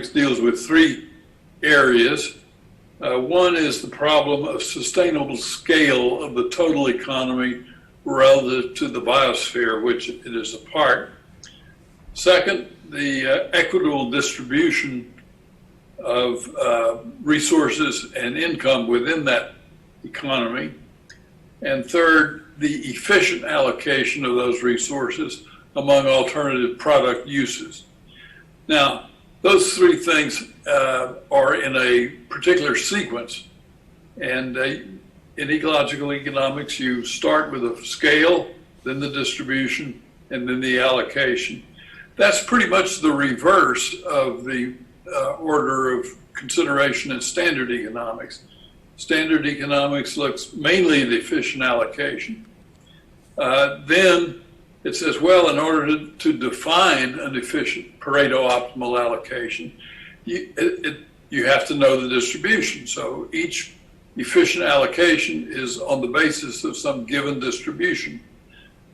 economics deals with three areas. One is the problem of sustainable scale of the total economy relative to the biosphere, which it is a part. Second, the equitable distribution of resources and income within that economy. And third, the efficient allocation of those resources among alternative product uses. Now, those three things are in a particular sequence. And in ecological economics, you start with a scale, then the distribution, and then the allocation. That's pretty much the reverse of the order of consideration in standard economics. Standard economics looks mainly at efficient allocation. Then it says, well, in order to define an efficient Pareto optimal allocation, you have to know the distribution. So each efficient allocation is on the basis of some given distribution.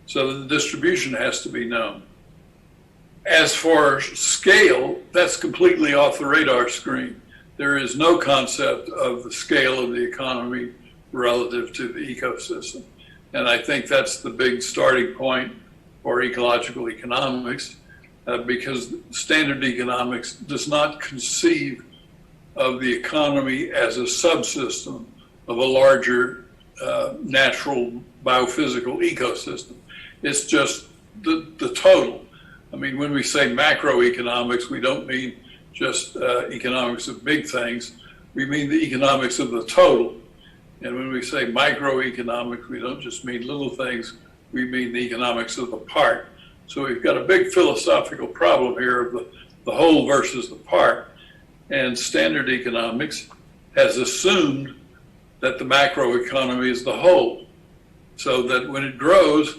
So the distribution has to be known. As for scale, that's completely off the radar screen. There is no concept of the scale of the economy relative to the ecosystem. And I think that's the big starting point for ecological economics, because standard economics does not conceive of the economy as a subsystem of a larger natural biophysical ecosystem. It's just the total. I mean, when we say macroeconomics, we don't mean just economics of big things. We mean the economics of the total. And when we say microeconomics, we don't just mean little things, we mean the economics of the part. So we've got a big philosophical problem here of the whole versus the part. And standard economics has assumed that the macroeconomy is the whole. So that when it grows,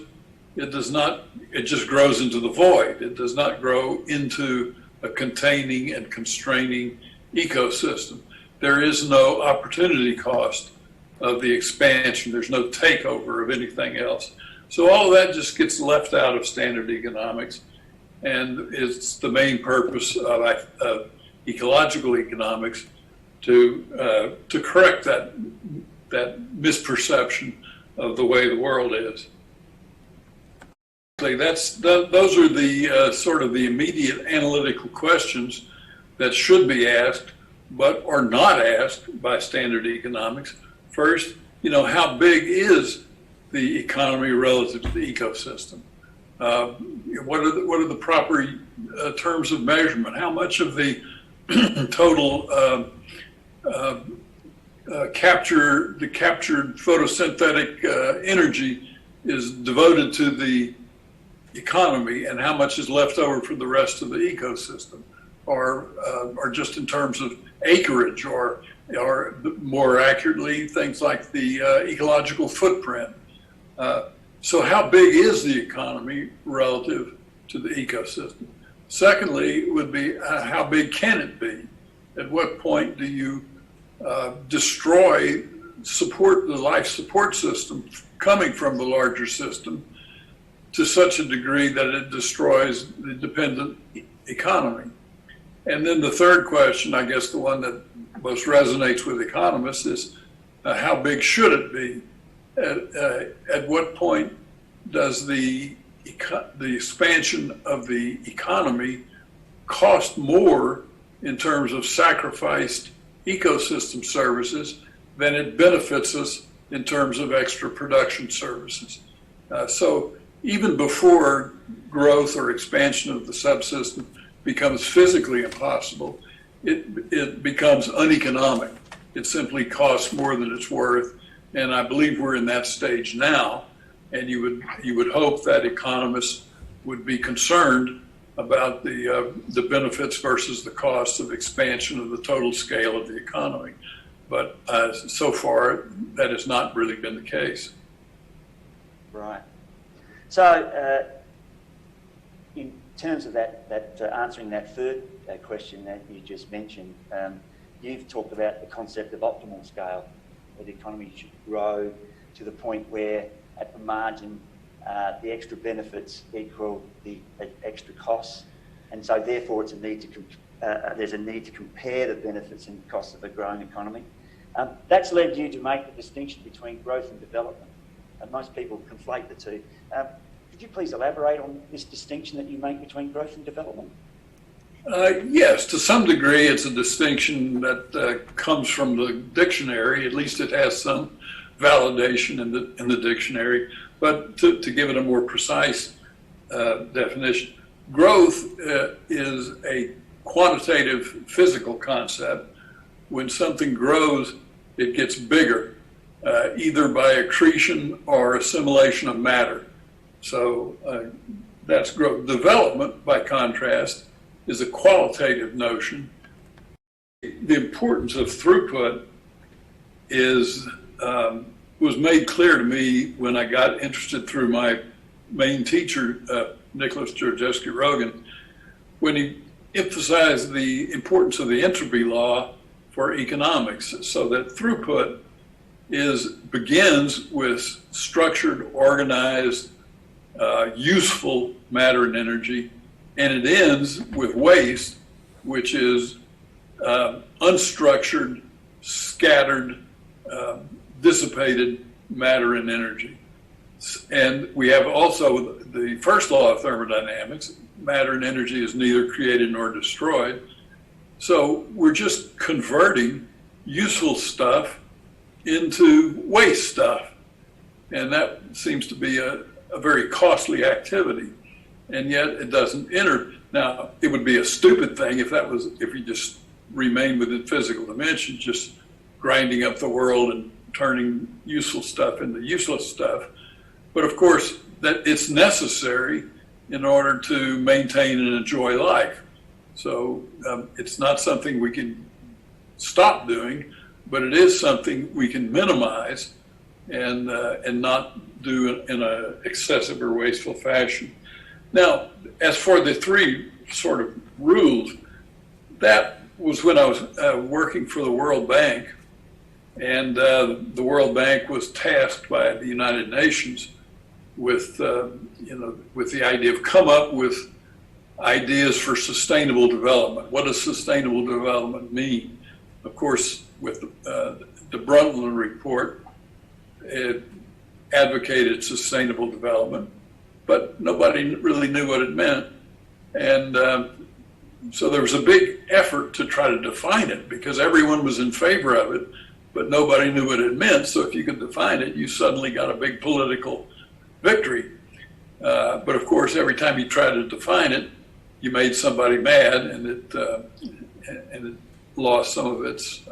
it just grows into the void. It does not grow into a containing and constraining ecosystem. There is no opportunity cost of the expansion. There's no takeover of anything else. So all of that just gets left out of standard economics, and it's the main purpose of ecological economics to correct that misperception of the way the world is. Those are the sort of the immediate analytical questions that should be asked, but are not asked by standard economics. First, how big is the economy relative to the ecosystem? What are the proper terms of measurement? How much of the total captured photosynthetic energy is devoted to the economy, and how much is left over for the rest of the ecosystem, or just in terms of acreage, or more accurately, things like the ecological footprint. So how big is the economy relative to the ecosystem? Secondly, would be how big can it be? At what point do you destroy the life support system coming from the larger system to such a degree that it destroys the dependent economy? And then the third question, I guess the one that most resonates with economists, is how big should it be? At what point does the expansion of the economy cost more in terms of sacrificed ecosystem services than it benefits us in terms of extra production services? So even before growth or expansion of the subsystem becomes physically impossible, it becomes uneconomic. It simply costs more than it's worth. And I believe we're in that stage now. And you would hope that economists would be concerned about the benefits versus the costs of expansion of the total scale of the economy. But so far, that has not really been the case. Right. So in terms of that answering that third question that you just mentioned, you've talked about the concept of optimal scale, that the economy should grow to the point where at the margin the extra benefits equal the extra costs, and so therefore it's a need to there's a need to compare the benefits and costs of a growing economy. That's led you to make the distinction between growth and development. Most people conflate the two. Could you please elaborate on this distinction that you make between growth and development? Yes, to some degree it's a distinction that comes from the dictionary. At least it has some validation in the dictionary. But to give it a more precise definition, growth is a quantitative physical concept. When something grows, it gets bigger, either by accretion or assimilation of matter. So that's growth. Development, by contrast, is a qualitative notion. The importance of throughput was made clear to me when I got interested through my main teacher, Nicholas Georgescu-Rogan, when he emphasized the importance of the entropy law for economics, so that throughput begins with structured, organized, useful matter and energy, and it ends with waste, which is unstructured, scattered, dissipated matter and energy. And we have also the first law of thermodynamics: matter and energy is neither created nor destroyed. So we're just converting useful stuff into waste stuff. And that seems to be a very costly activity. And yet it doesn't enter. Now, it would be a stupid thing if we just remained within physical dimensions, just grinding up the world and turning useful stuff into useless stuff. But of course, that it's necessary in order to maintain and enjoy life. So it's not something we can stop doing, but it is something we can minimize and not do in an excessive or wasteful fashion. Now, as for the three sort of rules, that was when I was working for the World Bank, and the World Bank was tasked by the United Nations with the idea of come up with ideas for sustainable development. What does sustainable development mean? Of course, with the Brundtland report, it advocated sustainable development, but nobody really knew what it meant. And so there was a big effort to try to define it because everyone was in favor of it, but nobody knew what it meant. So if you could define it, you suddenly got a big political victory. But of course, every time you tried to define it, you made somebody mad, and it lost some of its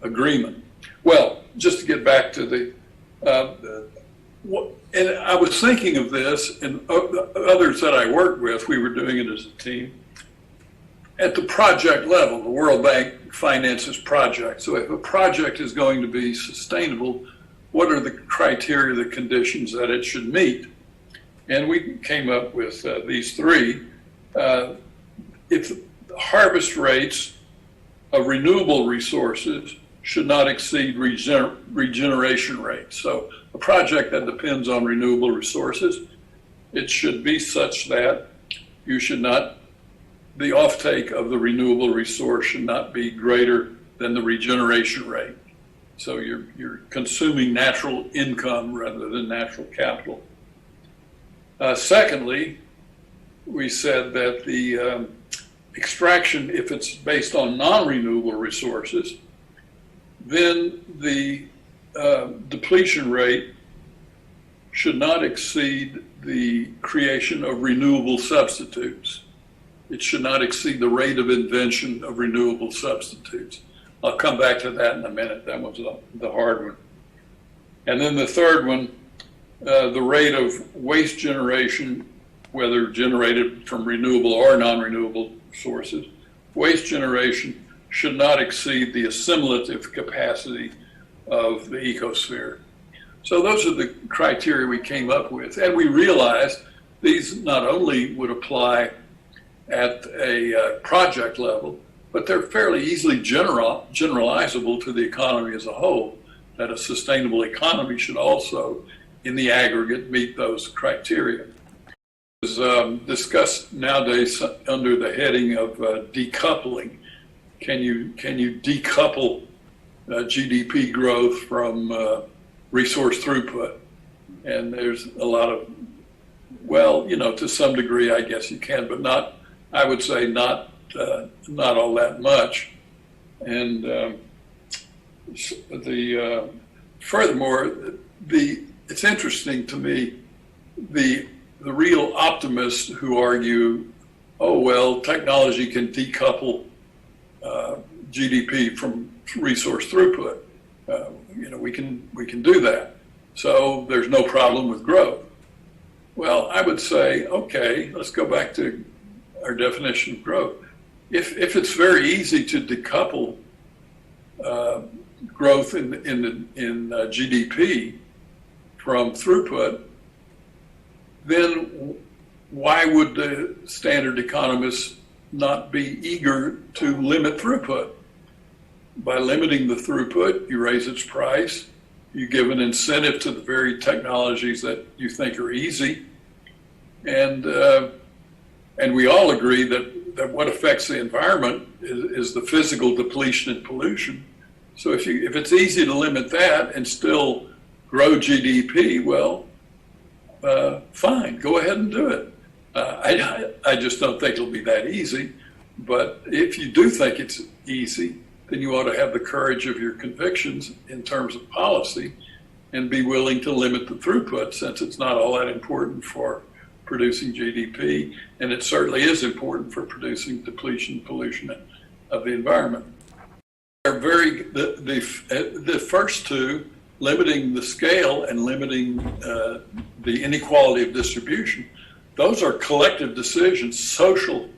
agreement. Well, just to get back to and I was thinking of this, and others that I worked with, we were doing it as a team. At the project level, the World Bank finances projects. So if a project is going to be sustainable, what are the criteria, the conditions that it should meet? And we came up with these three. If harvest rates of renewable resources should not exceed regeneration rates. So a project that depends on renewable resources, it should be such that the offtake of the renewable resource should not be greater than the regeneration rate. So you're consuming natural income rather than natural capital. Secondly, we said that the extraction, if it's based on non-renewable resources, then the depletion rate should not exceed the creation of renewable substitutes. It should not exceed the rate of invention of renewable substitutes. I'll come back to that in a minute. That was the hard one. And then the third one, the rate of waste generation, whether generated from renewable or non-renewable sources, waste generation should not exceed the assimilative capacity of the ecosphere. So those are the criteria we came up with. And we realized these not only would apply at a project level, but they're fairly easily generalizable to the economy as a whole, that a sustainable economy should also, in the aggregate, meet those criteria. is discussed nowadays under the heading of decoupling. Can you decouple GDP growth from resource throughput? And there's a lot of, well, to some degree, I guess you can, but not, I would say not all that much. And furthermore, it's interesting to me, the real optimists who argue, oh, well, technology can decouple GDP from resource throughput. We can do that. So there's no problem with growth. Well, I would say, okay, let's go back to our definition of growth. If it's very easy to decouple growth in GDP from throughput, then why would the standard economists not be eager to limit throughput? By limiting the throughput, you raise its price, you give an incentive to the very technologies that you think are easy, and we all agree that what affects the environment is the physical depletion and pollution. So if it's easy to limit that and still grow GDP, well, fine, go ahead and do it. I just don't think it'll be that easy. But if you do think it's easy, then you ought to have the courage of your convictions in terms of policy and be willing to limit the throughput, since it's not all that important for producing GDP, and it certainly is important for producing depletion, pollution of the environment. The first two, limiting the scale and limiting the inequality of distribution, those are collective decisions, social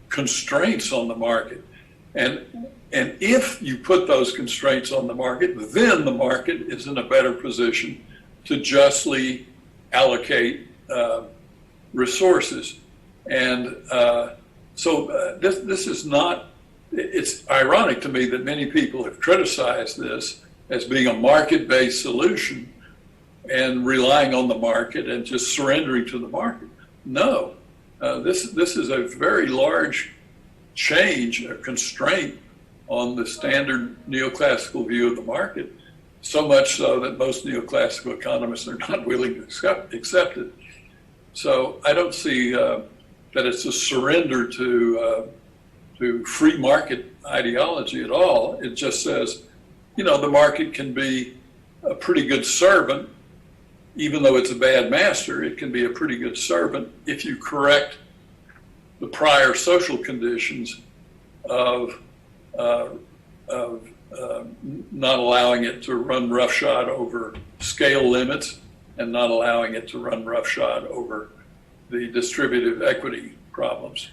constraints on the market. And if you put those constraints on the market, then the market is in a better position to justly allocate resources. And so this is not, it's ironic to me that many people have criticized this as being a market-based solution and relying on the market and just surrendering to the market. No, this is a very large change, a constraint on the standard neoclassical view of the market, so much so that most neoclassical economists are not willing to accept it. So I don't see that it's a surrender to free market ideology at all. It just says, the market can be a pretty good servant, even though it's a bad master. It can be a pretty good servant if you correct the prior social conditions of not allowing it to run roughshod over scale limits and not allowing it to run roughshod over the distributive equity problems.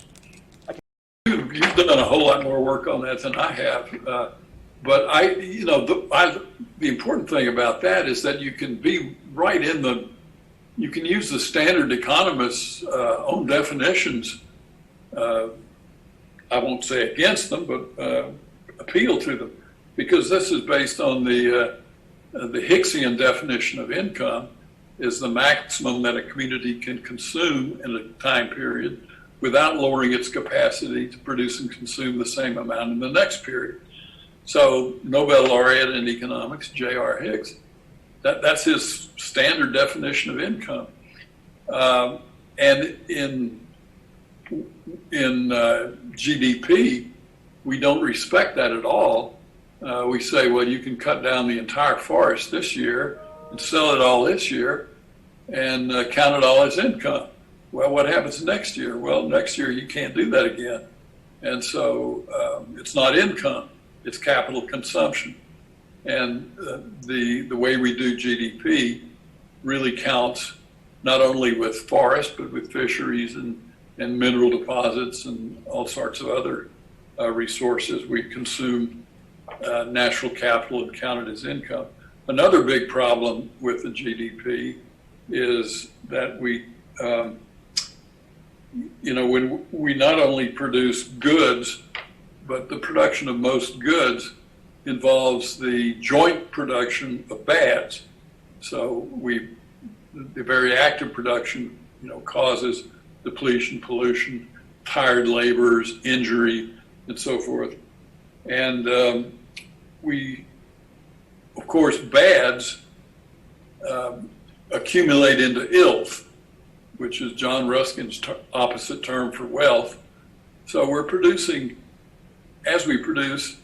You've done a whole lot more work on that than I have, but the important thing about that is that you can be right you can use the standard economists' own definitions. I won't say against them, but appeal to them, because this is based on the Hicksian definition of income is the maximum that a community can consume in a time period without lowering its capacity to produce and consume the same amount in the next period. So Nobel laureate in economics, J.R. Hicks, that's his standard definition of income. And in GDP, we don't respect that at all. We say, well, you can cut down the entire forest this year and sell it all this year and count it all as income. Well, what happens next year? Well, next year you can't do that again. And so it's not income, it's capital consumption. And the way we do GDP really counts not only with forests, but with fisheries and mineral deposits and all sorts of other resources. We consume natural capital and count it as income. Another big problem with the GDP is that when we not only produce goods, but the production of most goods involves the joint production of bads. So the very act of production, causes depletion, pollution, tired laborers, injury, and so forth. And we, of course, bads accumulate into ilth, which is John Ruskin's opposite term for wealth. So we're producing, as we produce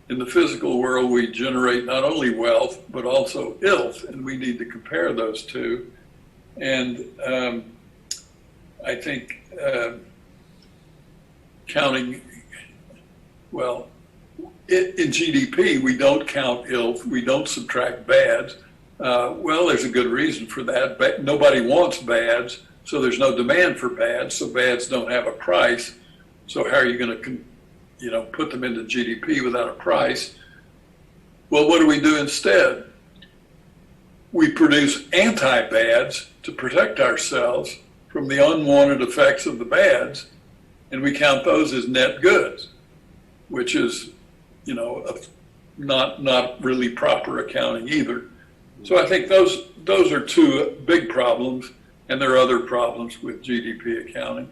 in the physical world, we generate not only wealth, but also ilth, and we need to compare those two. And I think counting, well, in GDP, we don't count ilth, we don't subtract bads. Well, there's a good reason for that. But nobody wants bads, so there's no demand for bads, so bads don't have a price. So how are you going to, put them into GDP without a price? Well, what do we do instead? We produce anti-bads to protect ourselves from the unwanted effects of the bads, and we count those as net goods, which is, not really proper accounting either. So I think those are two big problems, and there are other problems with GDP accounting.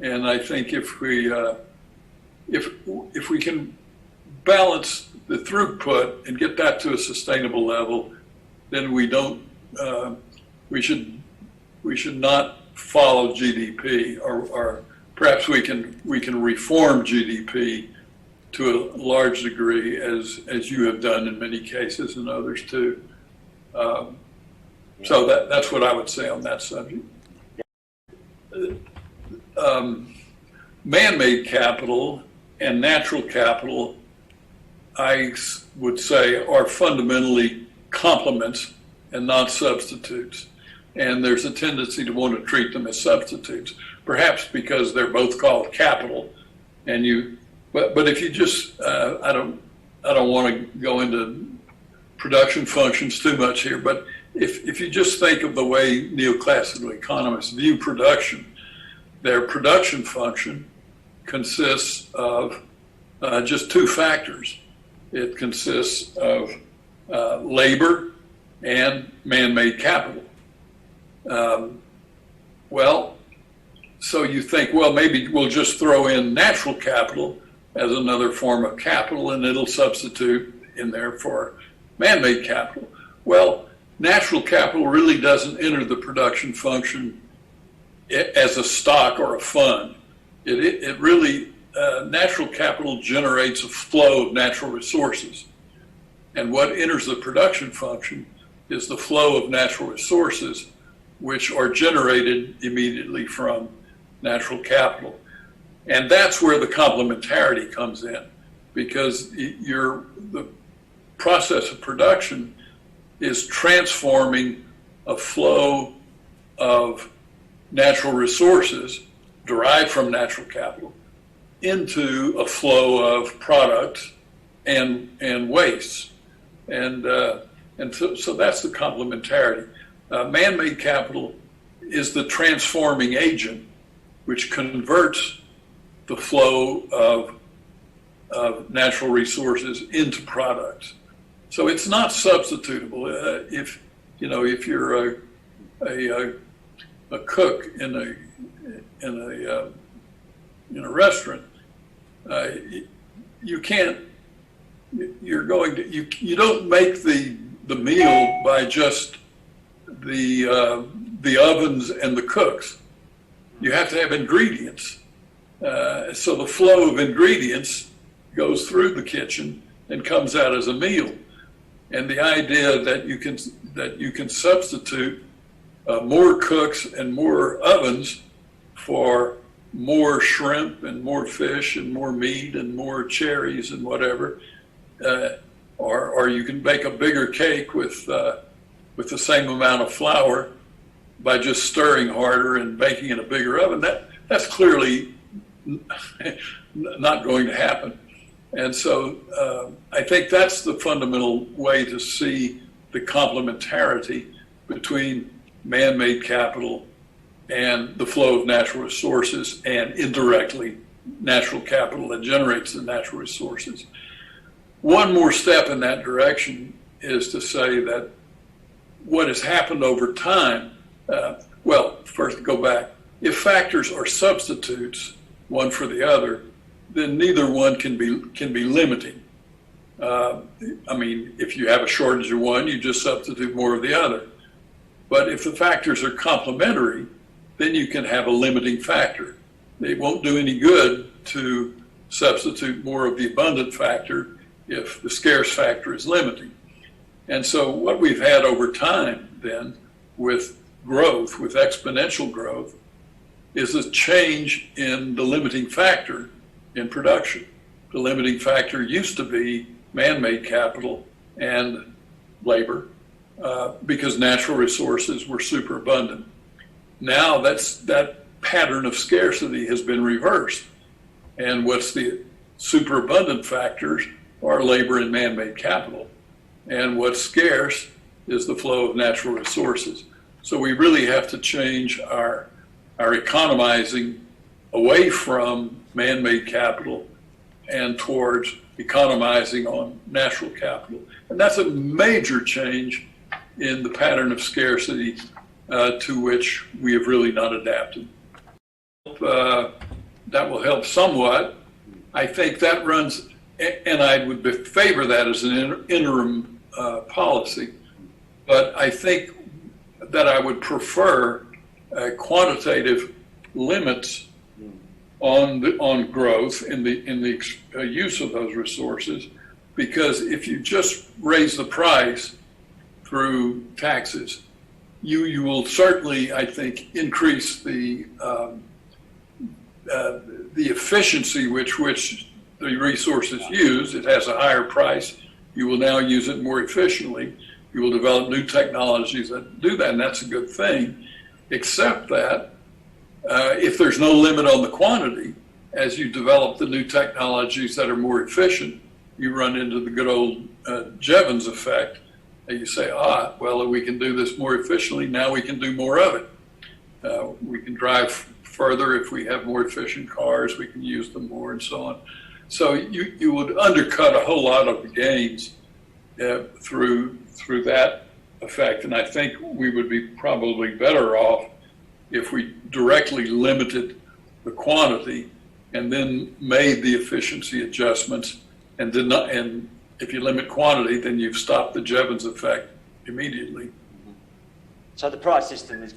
And I think if we can balance the throughput and get that to a sustainable level, then we should not follow GDP, or perhaps we can reform GDP to a large degree, as you have done in many cases and others too. So that's what I would say on that subject. Man-made capital and natural capital, I would say, are fundamentally complements and not substitutes. And there's a tendency to want to treat them as substitutes, perhaps because they're both called capital. But if you just, I don't want to go into production functions too much here, but if you just think of the way neoclassical economists view production, their production function consists of just two factors. It consists of labor and man-made capital. So you think, well, maybe we'll just throw in natural capital as another form of capital, and it'll substitute in there for man-made capital. Well, natural capital really doesn't enter the production function as a stock or a fund. It really, natural capital generates a flow of natural resources. And what enters the production function is the flow of natural resources, which are generated immediately from natural capital. And that's where the complementarity comes in, because the process of production is transforming a flow of natural resources derived from natural capital into a flow of products and wastes. And so that's the complementarity. Man-made capital is the transforming agent which converts the flow of natural resources into products. So it's not substitutable. If you're a cook in a restaurant, you don't make the meal by just the ovens and the cooks. You have to have ingredients. So the flow of ingredients goes through the kitchen and comes out as a meal. And the idea that you can substitute more cooks and more ovens for more shrimp and more fish and more meat and more cherries and whatever, or you can bake a bigger cake with the same amount of flour by just stirring harder and baking in a bigger oven. That's clearly not going to happen. And so I think that's the fundamental way to see the complementarity between man-made capital and the flow of natural resources, and indirectly natural capital that generates the natural resources. One more step in that direction is to say that what has happened over time, first go back, If factors are substitutes, one for the other, then neither one can be limiting. I mean, if you have a shortage of one, you just substitute more of the other. But if the factors are complementary, then you can have a limiting factor. It won't do any good to substitute more of the abundant factor if the scarce factor is limiting. And so what we've had over time then with growth, with exponential growth, is a change in the limiting factor in production. The limiting factor used to be man-made capital and labor because natural resources were superabundant. Now that pattern of scarcity has been reversed. And what's the superabundant factors are labor and man-made capital. And what's scarce is the flow of natural resources. So we really have to change our economizing away from man-made capital and towards economizing on natural capital. And that's a major change in the pattern of scarcity to which we have really not adapted. That will help somewhat. I think that runs, and I would favor that as an interim policy, but I think that I would prefer quantitative limits on growth in the use of those resources, because if you just raise the price through taxes, you will certainly, I think, increase the efficiency which the resources use. It has a higher price. You will now use it more efficiently. You will develop new technologies that do that, and that's a good thing, except that if there's no limit on the quantity, as you develop the new technologies that are more efficient, you run into the good old Jevons effect. And you say, well, we can do this more efficiently, now we can do more of it. We can drive further if we have more efficient cars, we can use them more and so on. So you would undercut a whole lot of the gains through that effect. And I think we would be probably better off if we directly limited the quantity and then made the efficiency adjustments and did not. And if you limit quantity, then you've stopped the Jevons effect immediately. So the price system is